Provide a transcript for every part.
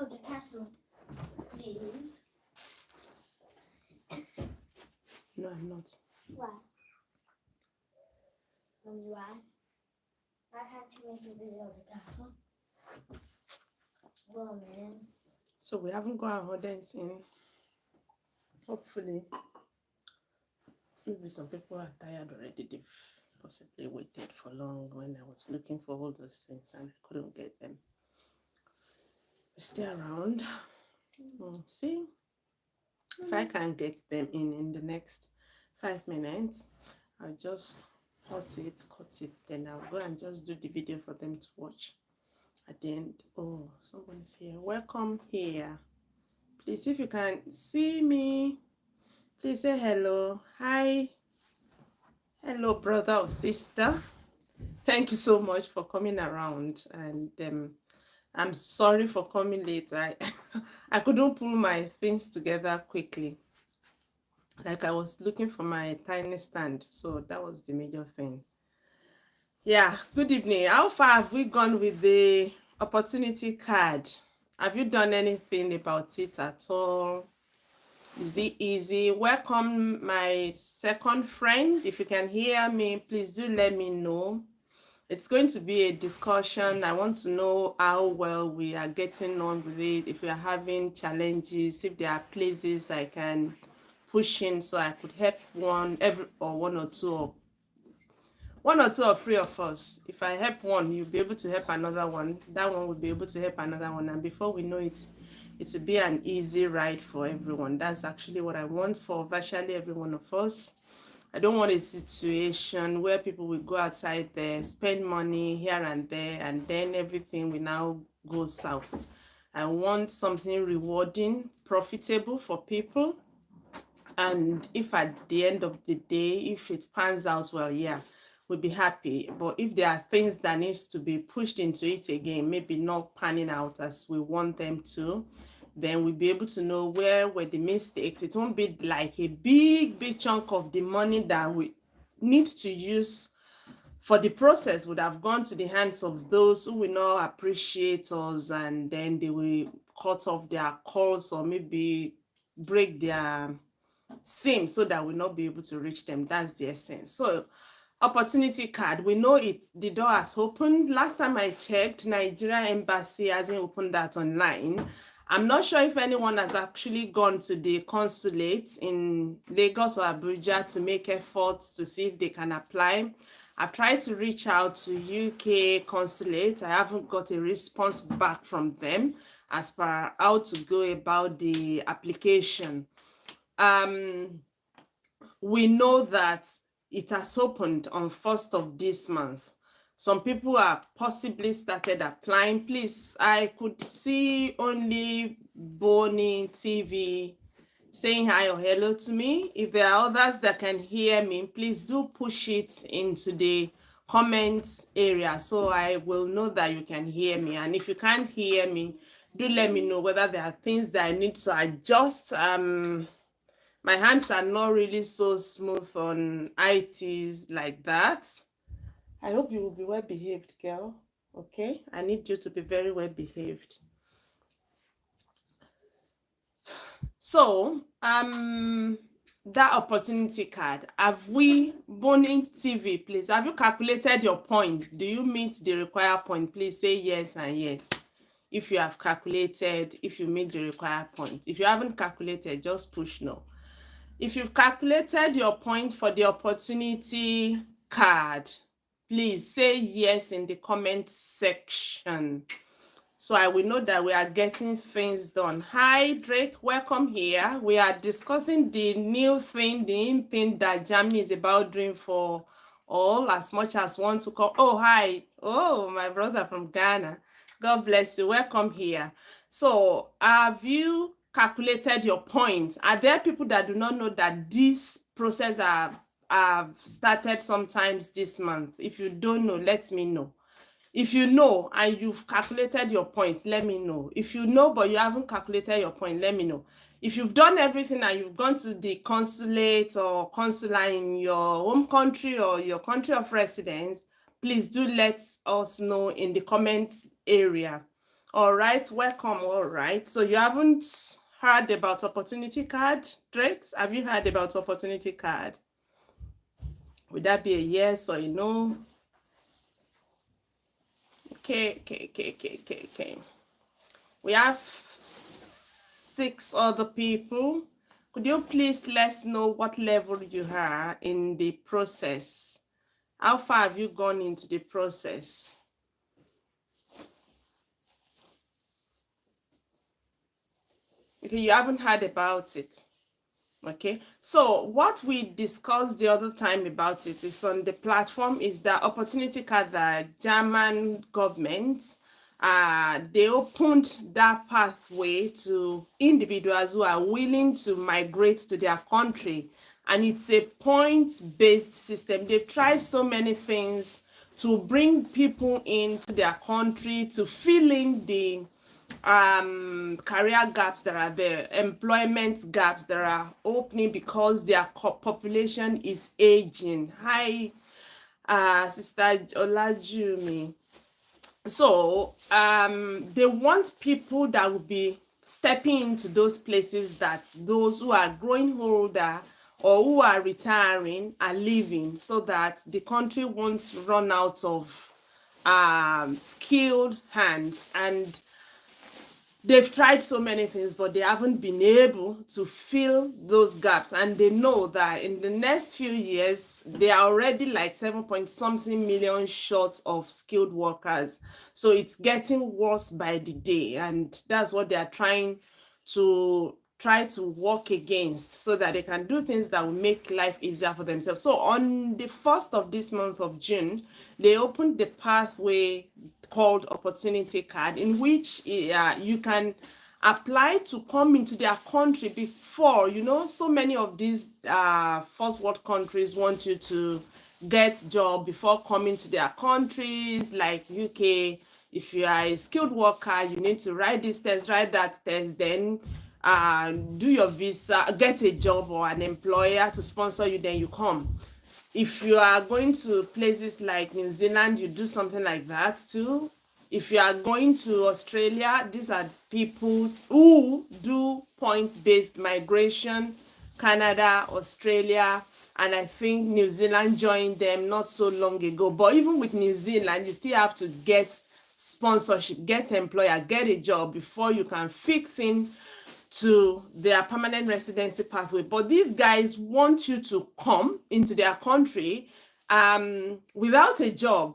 of the castle, please? No, I'm not. Why? Why? Why can't you make a video of the castle? Well, man. So we haven't got our audience in. Hopefully, maybe some people are tired already. They've possibly waited for long when I was looking for all those things and I couldn't get them. Stay around. See if I can get them in the next 5 minutes. I'll just pause it, cut it, then I'll go and just do the video for them to watch at the end. Oh, someone's here. Welcome here. Please, if you can see me, please say hello. Hi. Hello, brother or sister. Thank you so much for coming around. And I'm sorry for coming late. I couldn't pull my things together quickly. Like I was looking for my tiny stand. So that was the major thing. Yeah, good evening. How far have we gone with the opportunity card? Have you done anything about it at all? Is it easy? Welcome, my second friend. If you can hear me, please do let me know. It's going to be a discussion. I want to know how well we are getting on with it, if we are having challenges, if there are places I can push in so I could help one or two or three of us. If I help one, you'll be able to help another one. That one will be able to help another one. And before we know it, it will be an easy ride for everyone. That's actually what I want for virtually every one of us. I don't want a situation where people will go outside there, spend money here and there, and then everything will now go south. I want something rewarding, profitable for people. And if at the end of the day, if it pans out well, yeah, we'll be happy. But if there are things that needs to be pushed into it again, maybe not panning out as we want them to, then we'll be able to know where were the mistakes. It won't be like a big chunk of the money that we need to use for the process would have gone to the hands of those who will not appreciate us, and then they will cut off their calls or maybe break their SIM so that we'll not be able to reach them. That's the essence. So opportunity card, we know it, the door has opened. Last time I checked, Nigeria embassy hasn't opened that online. I'm not sure if anyone has actually gone to the consulate in Lagos or Abuja to make efforts to see if they can apply. I've tried to reach out to UK consulate. I haven't got a response back from them as per how to go about the application. We know that it has opened on 1st of this month. Some people have possibly started applying. Please, I could see only Bonnie TV saying hi or hello to me. If there are others that can hear me, please do push it into the comments area so I will know that you can hear me. And if you can't hear me, do let me know whether there are things that I need to adjust. My hands are not really so smooth on ITs like that. I hope you will be well behaved, girl. Okay, I need you to be very well behaved. So, that opportunity card, have we, Boning TV, please, have you calculated your points? Do you meet the required point? Please say yes and yes. If you have calculated, if you meet the required point. If you haven't calculated, just push no. If you've calculated your point for the opportunity card, please say yes in the comment section so I will know that we are getting things done. Hi, Drake, welcome here. We are discussing the new thing, the thing that Germany is about doing for all, as much as want to call. Oh, hi. Oh, my brother from Ghana. God bless you. Welcome here. So have you calculated your points? Are there people that do not know that this process have started sometimes this month? If you don't know, let me know. If you know and you've calculated your points, let me know. If you know but you haven't calculated your point, let me know. If you've done everything and you've gone to the consulate or consular in your home country or your country of residence, please do let us know in the comments area. All right, welcome. All right, so you haven't heard about opportunity card, Drex? Have you heard about opportunity card? Would that be a yes or a no? Okay. We have 6 other people. Could you please let us know what level you are in the process? How far have you gone into the process? Okay, you haven't heard about it. Okay, so what we discussed the other time about it is on the platform is the opportunity card. The German government, they opened that pathway to individuals who are willing to migrate to their country, and it's a points-based system. They've tried so many things to bring people into their country to fill in the career gaps that are there, employment gaps that are opening because their population is aging. Hi, Sister Olajumi. So they want people that will be stepping into those places that those who are growing older or who are retiring are leaving, so that the country won't run out of skilled hands. And they've tried so many things, but they haven't been able to fill those gaps. And they know that in the next few years, they are already like 7 point something million short of skilled workers. So it's getting worse by the day. And that's what they are trying to work against, so that they can do things that will make life easier for themselves. So on the 1st of this month of June, they opened the pathway called opportunity card, in which you can apply to come into their country before, so many of these first world countries want you to get job before coming to their countries, like UK. If you are a skilled worker, you need to write this test, write that test, then do your visa, get a job or an employer to sponsor you, then you come. If you are going to places like New Zealand, you do something like that too. If you are going to Australia, these are people who do point-based migration. Canada, Australia, and I think New Zealand joined them not so long ago. But even with New Zealand, you still have to get sponsorship, get employer, get a job before you can fix in to their permanent residency pathway. But these guys want you to come into their country without a job.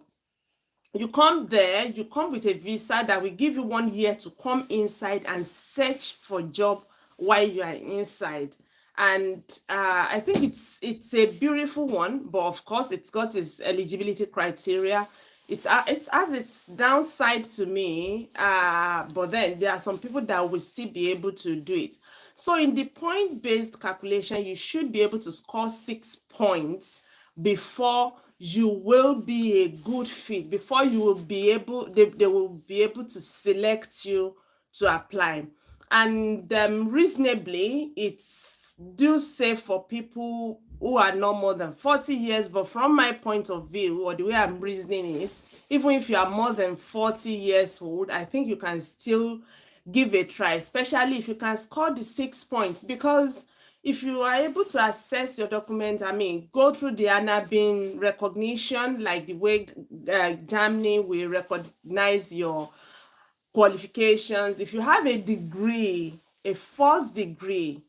You come there, you come with a visa that will give you 1 year to come inside and search for job while you are inside. And I think it's a beautiful one, but of course it's got its eligibility criteria. It has its downside to me, but then there are some people that will still be able to do it. So in the point-based calculation, you should be able to score 6 points before you will be a good fit, before you will be able, they will be able to select you to apply. And reasonably, it's do safe for people who are not more than 40 years. But from my point of view, or the way I'm reasoning it, even if you are more than 40 years old, I think you can still give a try, especially if you can score the 6 points. Because if you are able to assess your document, go through the ANABIN recognition, like the way Germany will recognize your qualifications. If you have a degree, a first degree,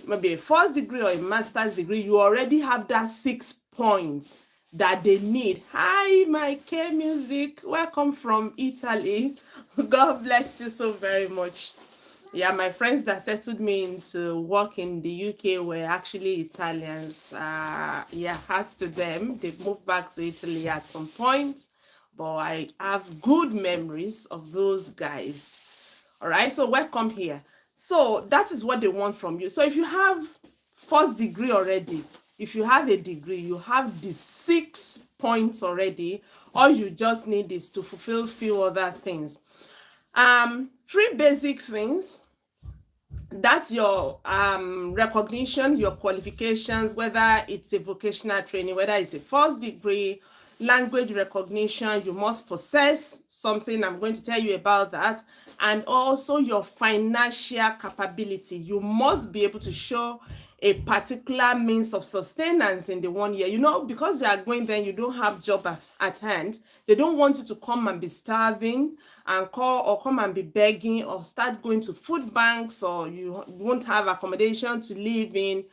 maybe a first degree or a master's degree, you already have that 6 points that they need. Hi, my K Music, welcome from Italy. God bless you so very much. Yeah, my friends that settled me into work in the UK were actually Italians. As to them, they've moved back to Italy at some point, but I have good memories of those guys. All right, so welcome here. So that is what they want from you. So if you have first degree already, if you have a degree, you have the 6 points already. All you just need is to fulfill few other things. 3 basic things. That's your recognition, your qualifications, whether it's a vocational training, whether it's a first degree, language recognition, you must possess something. I'm going to tell you about that. And also your financial capability. You must be able to show a particular means of sustenance in the 1 year. You know, because you are going there, you don't have job at hand. They don't want you to come and be starving and call or come and be begging or start going to food banks, or you won't have accommodation to live in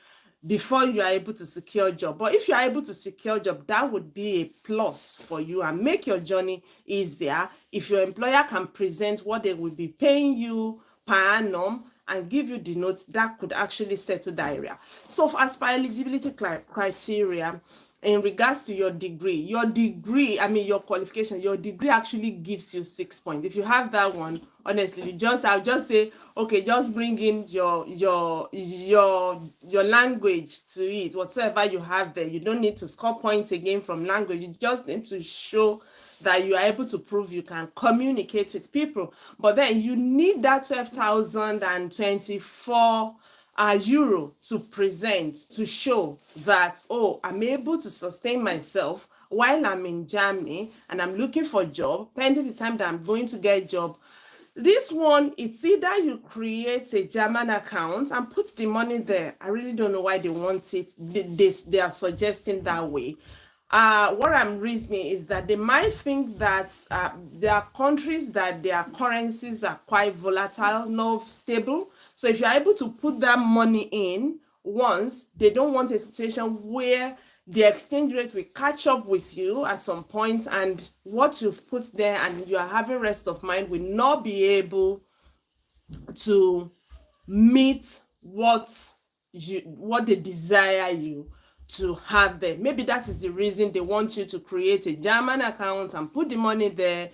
before you are able to secure a job. But if you are able to secure a job, that would be a plus for you and make your journey easier. If your employer can present what they will be paying you per annum and give you the notes, that could actually settle that area. So as per eligibility criteria, in regards to your degree, your qualification, your degree actually gives you 6 points. If you have that one, honestly, I'll just say, okay, just bring in your language to it, whatsoever you have there. You don't need to score points again from language. You just need to show that you are able to prove you can communicate with people. But then you need that 12,024 euro to present, to show that, oh, I'm able to sustain myself while I'm in Germany and I'm looking for a job, pending the time that I'm going to get a job. This one, it's either you create a German account and put the money there. I really don't know why they want it. They are suggesting that way. What I'm reasoning is that they might think that there are countries that their currencies are quite volatile, not stable. So if you're able to put that money in once, they don't want a situation where the exchange rate will catch up with you at some point, and what you've put there and you are having rest of mind will not be able to meet what they desire you to have there. Maybe that is the reason they want you to create a German account and put the money there.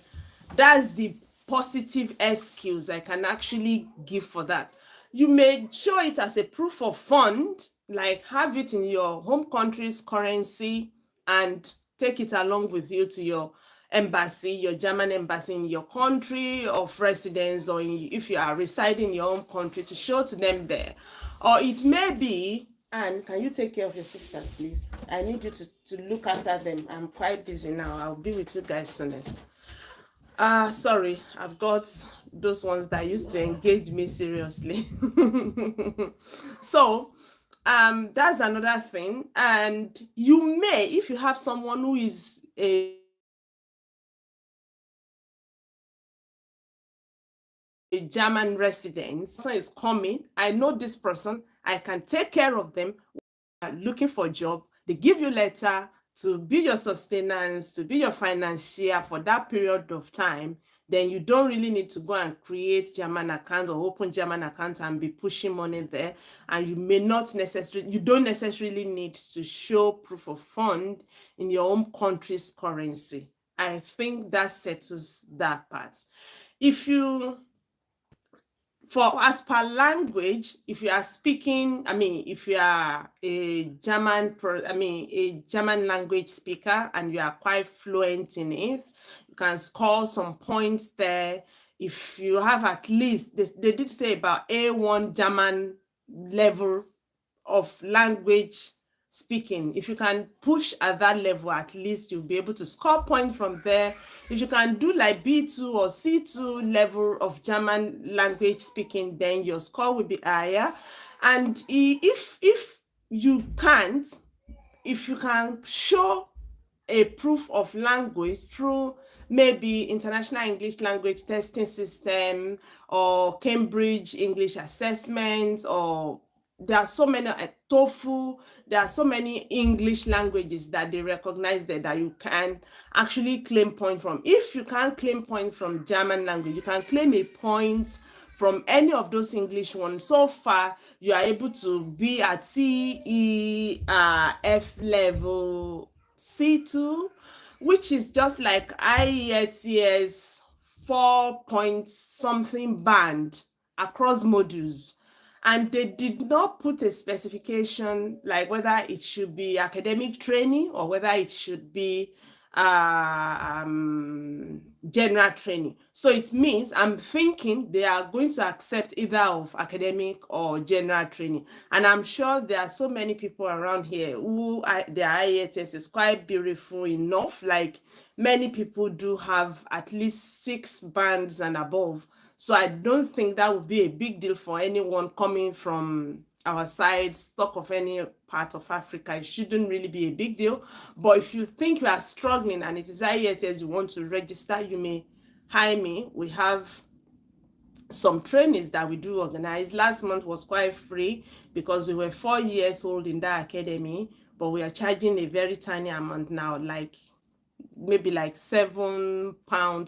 That's the positive excuse I can actually give for that. You may show it as a proof of fund, like have it in your home country's currency and take it along with you to your embassy, your German embassy in your country of residence, or if you are residing in your own country, to show to them there. Or it may be, and can you take care of your sisters, please? I need you to look after them. I'm quite busy now. I'll be with you guys soonest. Sorry, I've got those ones that used to engage me seriously. So that's another thing. And you may, if you have someone who is a German resident, person is coming, I know this person, I can take care of them, looking for a job, they give you letter to be your sustenance, to be your financier for that period of time, then you don't really need to go and create German account or open German account and be pushing money there. And you don't necessarily need to show proof of fund in your own country's currency. I think that settles that part. As per language, if you are speaking, if you are a German language speaker and you are quite fluent in it, you can score some points there. If you have at least, they did say about A1 German level of language speaking. If you can push at that level, at least you'll be able to score points from there. If you can do like B2 or C2 level of German language speaking, then your score will be higher. And if you can't, if you can show a proof of language through maybe International English Language Testing System or Cambridge English Assessment, or there are so many TOEFL, there are so many English languages that they recognize that you can actually claim point from. If you can't claim point from German language, you can claim a point from any of those English ones. So far, you are able to be at CEF level C2, which is just like IELTS 4 point something band across modules. And they did not put a specification like whether it should be academic training or whether it should be general training. So it means I'm thinking they are going to accept either of academic or general training. And I'm sure there are so many people around here who their IELTS is quite beautiful enough. Like many people do have at least 6 bands and above. So I don't think that would be a big deal for anyone coming from our side, stock of any part of Africa. It shouldn't really be a big deal. But if you think you are struggling and it is IELTS you want to register, you may hire me. We have some trainings that we do organize. Last month was quite free because we were 4 years old in that academy, but we are charging a very tiny amount now, like maybe like £7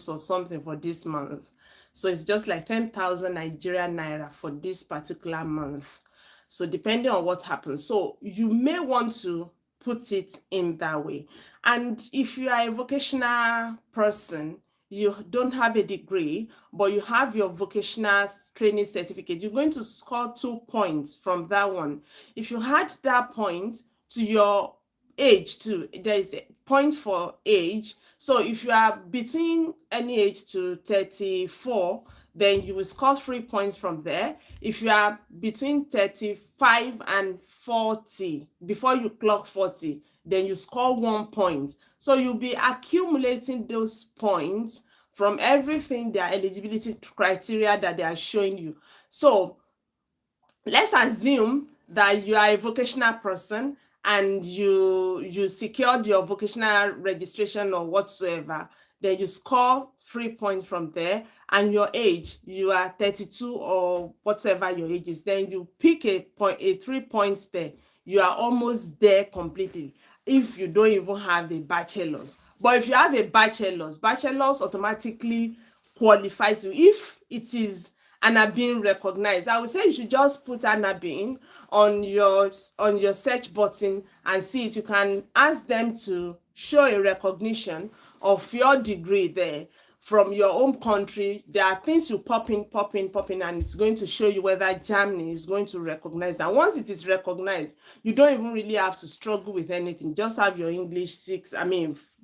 or something for this month. So it's just like 10,000 Nigerian naira for this particular month. So depending on what happens. So you may want to put it in that way. And if you are a vocational person, you don't have a degree, but you have your vocational training certificate, you're going to score 2 points from that one. If you had that point to your age too, there is a point for age. So if you are between any age to 34, then you will score 3 points from there. If you are between 35 and 40, before you clock 40, then you score 1 point. So you'll be accumulating those points from everything, their eligibility criteria that they are showing you. So let's assume that you are a vocational person and you secured your vocational registration or whatsoever, then you score 3 points from there, and your age, you are 32 or whatever your age is, then you pick a 3 points there. You are almost there completely if you don't even have a bachelor's. But if you have a bachelor's automatically qualifies you if it is Anna being recognized. I would say you should just put Anna being on your search button and see it. You can ask them to show a recognition of your degree there from your home country. There are things you pop in, and it's going to show you whether Germany is going to recognize that. Once it is recognized, you don't even really have to struggle with anything. Just have your English 6,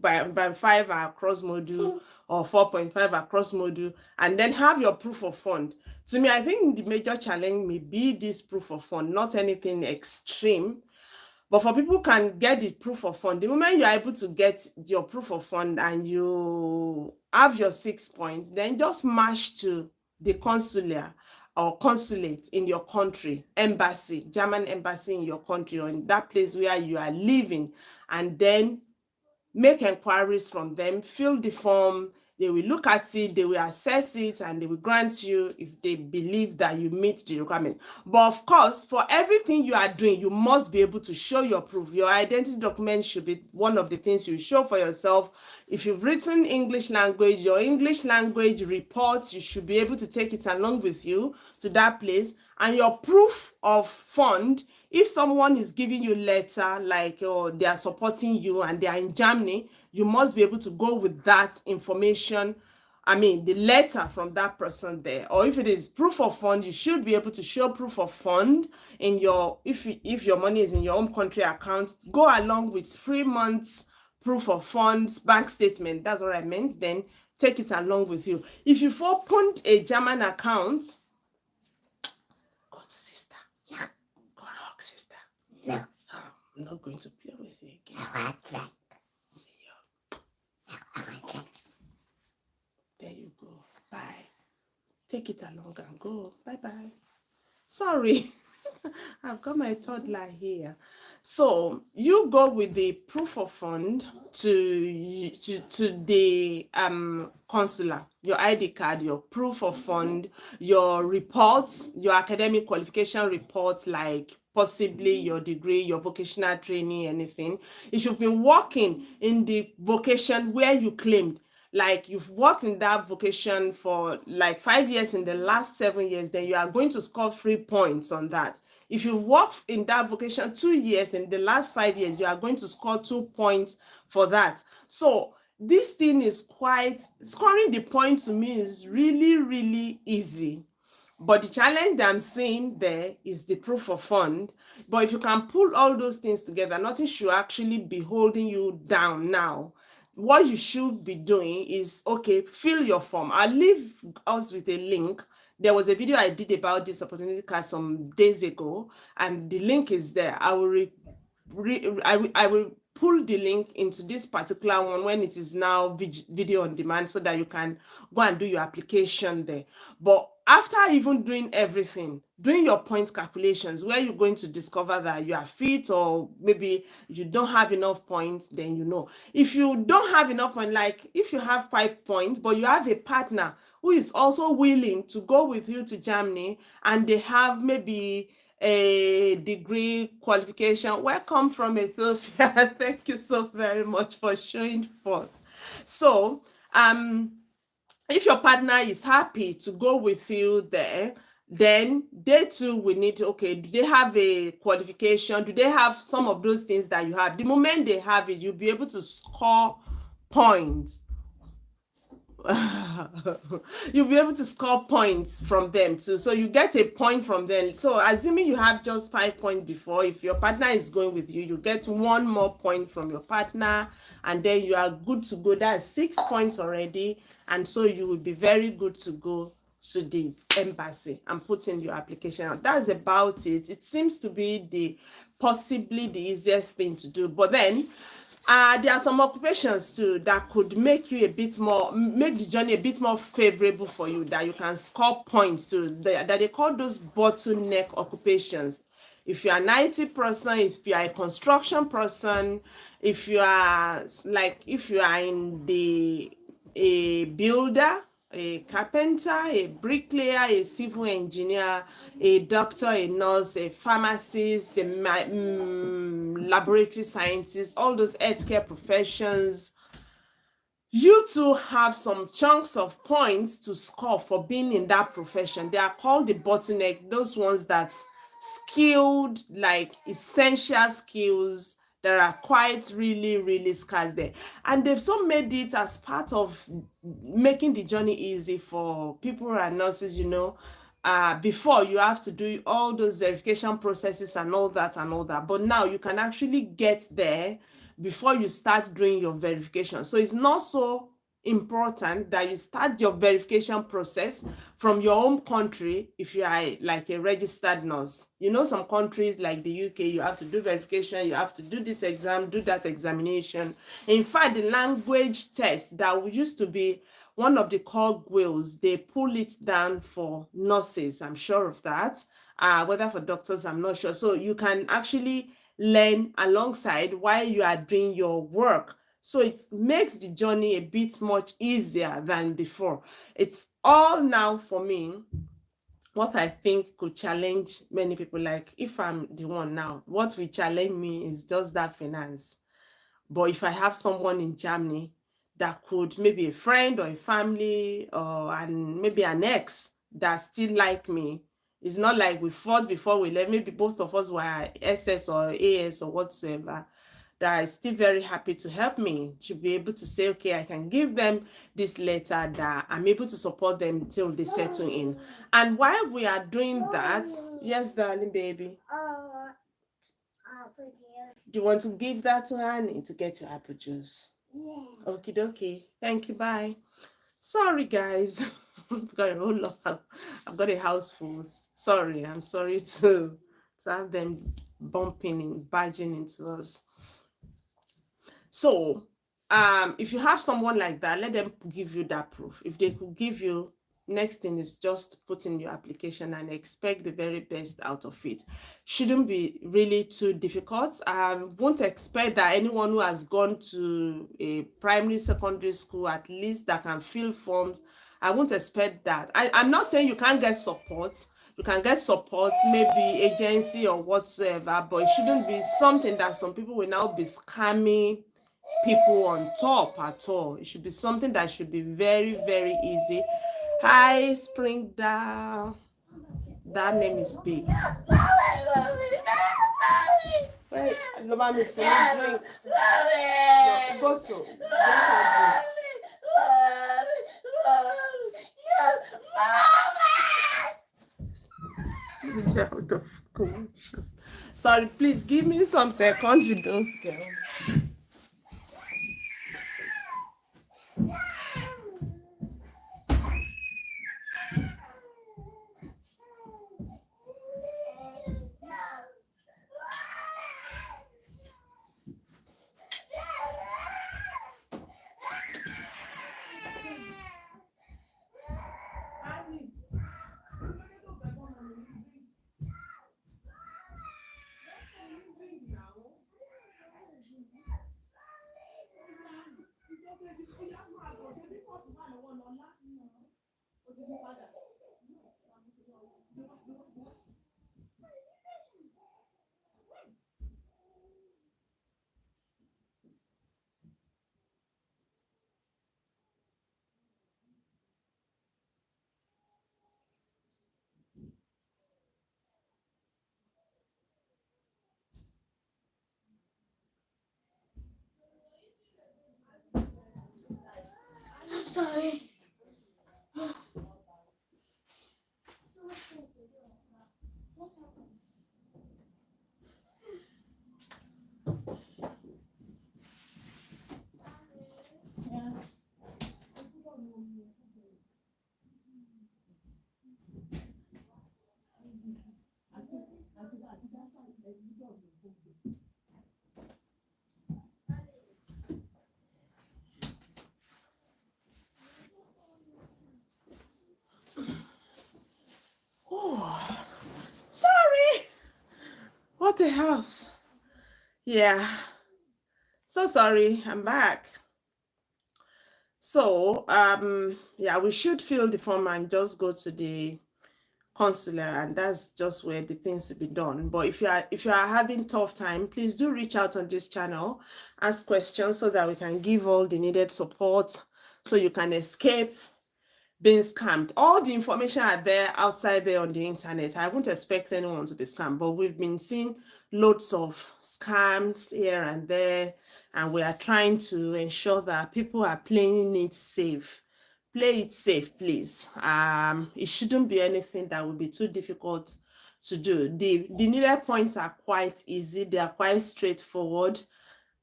by 5 across module or 4.5 across module, and then have your proof of fund. To me, I think the major challenge may be this proof of fund, not anything extreme. But for people who can get the proof of fund, the moment you are able to get your proof of fund and you have your 6 points, then just march to the consular or consulate in your country, embassy, German embassy in your country or in that place where you are living, and then make inquiries from them, fill the form, they will look at it, they will assess it, and they will grant you if they believe that you meet the requirement. But of course, for everything you are doing, you must be able to show your proof. Your identity document should be one of the things you show for yourself. If you've written English language, your English language reports, you should be able to take it along with you to that place. And your proof of fund, if someone is giving you letter like they are supporting you and they are in Germany, you must be able to go with that information. The letter from that person there. Or if it is proof of fund, you should be able to show proof of fund in your, if your money is in your home country account, go along with 3 months proof of funds, bank statement. That's what I meant. Then take it along with you. If you've opened a German account, go to sister. Yeah. Go hug sister. No. Oh, I'm not going to play with you again. I want that. See you. I want that. There you go. Bye. Take it along and go. Bye-bye. Sorry. I've got my toddler here. So you go with the proof of fund to the consular, your ID card, your proof of fund, your reports, your academic qualification reports, like possibly your degree, your vocational training, anything. If you've been working in the vocation where you claimed, like you've worked in that vocation for like 5 years in the last 7 years, then you are going to score 3 points on that. If you work in that vocation 2 years in the last 5 years, you are going to score 2 points for that. So this thing is scoring the point to me is really, really easy. But the challenge I'm seeing there is the proof of fund. But if you can pull all those things together, nothing should actually be holding you down now. what you should be doing is, okay, fill your form. I'll leave us with a link. There was a video I did about this opportunity card some days ago, and the link is there. I will pull the link into this particular one when it is now video on demand, so that you can go and do your application there. But after even doing everything, doing your point calculations, where you're going to discover that you are fit, or maybe you don't have enough points, then if you don't have enough points, like if you have 5 points but you have a partner who is also willing to go with you to Germany, and they have maybe a degree qualification. Welcome from Ethiopia. Thank you so very much for showing forth. So if your partner is happy to go with you there, then they too will need, okay, do they have a qualification? Do they have some of those things that you have? The moment they have it, you'll be able to score points. You'll be able to score points from them too. So you get a point from them. So assuming you have just 5 points before, if your partner is going with you, you get 1 more point from your partner, and then you are good to go. That's 6 points already. And so you will be very good to go to the embassy and put in your application out. That's about it. It seems to be possibly the easiest thing to do. But then there are some occupations too that could make the journey a bit more favorable for you, that you can score points to, that they call those bottleneck occupations. If you are an IT person, if you are a construction person, if you are in a builder, a carpenter, a bricklayer, a civil engineer, a doctor, a nurse, a pharmacist, a laboratory scientist, all those healthcare professions, you too have some chunks of points to score for being in that profession. They are called the bottleneck, those ones that's skilled, like essential skills that are quite really, really scarce there. And they've so made it as part of making the journey easy for people who are nurses, before you have to do all those verification processes and all that. But now you can actually get there before you start doing your verification. So it's not so important that you start your verification process from your home country if you are like a registered nurse. Some countries like the UK, you have to do verification, you have to do this exam, do that examination. In fact, the language test that used to be one of the core goals, they pull it down for nurses. I'm sure of that. Whether for doctors, I'm not sure. So you can actually learn alongside while you are doing your work. So it makes the journey a bit much easier than before. It's all now for me. What I think could challenge many people, like if I'm the one now, what will challenge me is just that finance. But if I have someone in Germany that could, maybe a friend or a family, and maybe an ex that still like me, it's not like we fought before we left. Maybe both of us were SS or AS or whatsoever, that is still very happy to help me, to be able to say, okay, I can give them this letter, that I'm able to support them till they settle in. And while we are doing that, yes, darling baby, Apple juice. do you want to give that to Annie to get your apple juice? Yeah. Okie dokie. Thank you. Bye. Sorry, guys. I've got a whole lot. I've got a house full. Sorry. I'm sorry to have them barging into us. So, if you have someone like that, let them give you that proof. If they could give you, next thing is just put in your application and expect the very best out of it. Shouldn't be really too difficult. I won't expect that anyone who has gone to a primary, secondary school, at least, that can fill forms, I won't expect that. I'm not saying you can't get support. You can get support, maybe agency or whatsoever, but it shouldn't be something that some people will now be scamming people on top at all. It should be something that should be very, very easy. Hi, Springdale. That name is big. Wait, mommy, for me, drink. No, go to. Sorry, please give me some seconds with those girls. I'm sorry. Oh, sorry. What the house? Yeah. So sorry. I'm back. So, yeah, we should fill the form and just go to the consular, and that's just where the things to be done. But if you are having tough time, please do reach out on this channel, ask questions so that we can give all the needed support so you can escape being scammed. All the information are there outside there on the internet. I wouldn't expect anyone to be scammed, but we've been seeing loads of scams here and there, and we are trying to ensure that people are playing it safe. Play it safe, please. It shouldn't be anything that will be too difficult to do. The needed points are quite easy, they are quite straightforward.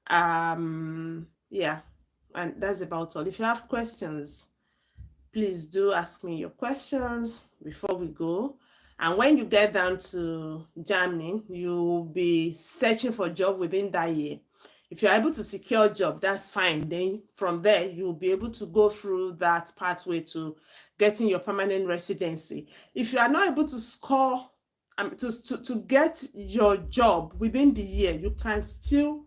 Yeah, and that's about all. If you have questions, please do ask me your questions before we go. And when you get down to Germany, you'll be searching for a job within that year. If you're able to secure a job, that's fine. Then from there, you'll be able to go through that pathway to getting your permanent residency. If you are not able to score, to get your job within the year, you can still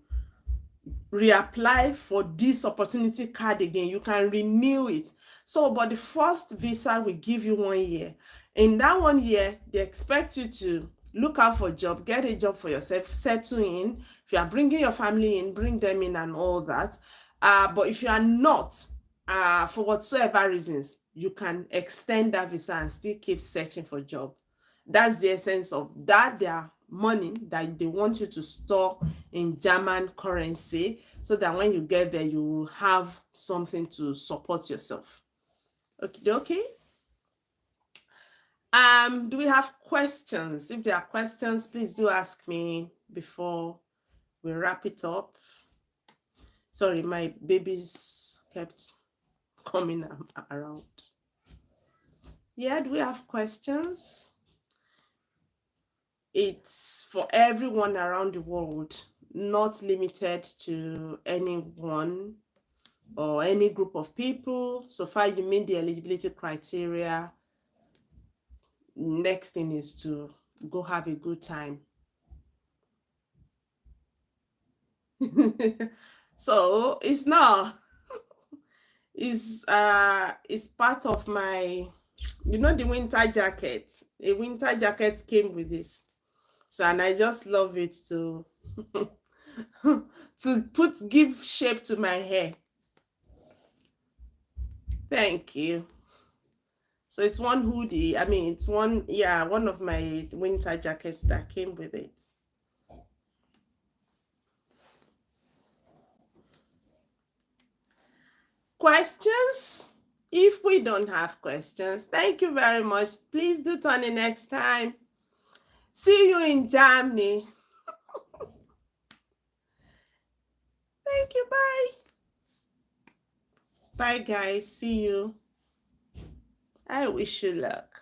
reapply for this opportunity card again. You can renew it. So, but the first visa will give you 1 year. In that 1 year, they expect you to look out for a job, get a job for yourself, settle in. If you are bringing your family in, bring them in and all that. But if you are not, for whatsoever reasons, you can extend that visa and still keep searching for a job. That's the essence of that. Their money that they want you to store in German currency, so that when you get there, you will have something to support yourself. Okay. Do we have questions? If there are questions, please do ask me before we wrap it up. Sorry, my babies kept coming around. Yeah, do we have questions? It's for everyone around the world, not limited to anyone or any group of people. So far you meet the eligibility criteria. Next thing is to go have a good time. So it's not, it's part of my, the winter jacket. A winter jacket came with this. So, and I just love it to to give shape to my hair. Thank you. So it's one hoodie. I mean, it's one of my winter jackets that came with it. Questions? If we don't have questions, thank you very much. Please do turn in next time. See you in Germany. Thank you. Bye. Bye, guys. See you. I wish you luck.